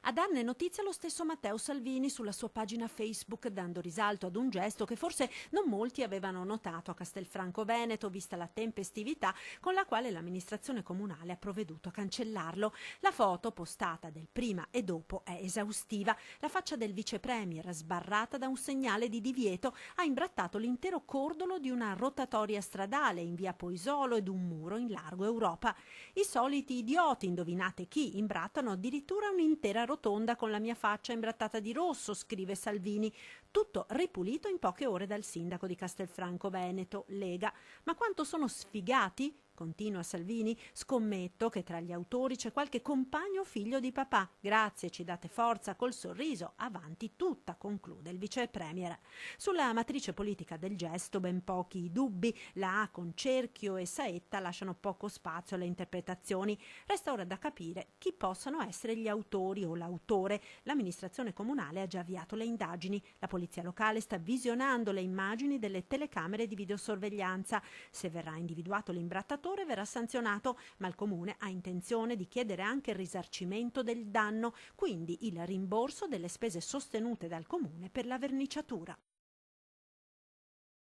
A darne notizia lo stesso Matteo Salvini sulla sua pagina Facebook, dando risalto ad un gesto che forse non molti avevano notato a Castelfranco Veneto, vista la tempestività con la quale l'amministrazione comunale ha provveduto a cancellarlo. La foto postata del prima e dopo è esaustiva. La faccia del vice premier, sbarrata da un segnale di divieto, ha imbrattato l'intero cordolo di una rotatoria stradale in via Poisolo ed un muro in largo Europa. I soliti idioti, indovinate chi, imbrattano addirittura un'intera rotonda con la mia faccia imbrattata di rosso, scrive Salvini. Tutto ripulito in poche ore dal sindaco di Castelfranco Veneto, Lega. Ma quanto sono sfigati? Continua Salvini, scommetto che tra gli autori c'è qualche compagno o figlio di papà. Grazie, ci date forza col sorriso, avanti tutta, conclude il vice premier. Sulla matrice politica del gesto ben pochi dubbi, la A con cerchio e saetta lasciano poco spazio alle interpretazioni. Resta ora da capire chi possano essere gli autori o l'autore. L'amministrazione comunale ha già avviato le indagini, la polizia locale sta visionando le immagini delle telecamere di videosorveglianza. Se verrà individuato l'imbrattatore verrà sanzionato, ma il comune ha intenzione di chiedere anche il risarcimento del danno, quindi il rimborso delle spese sostenute dal comune per la verniciatura.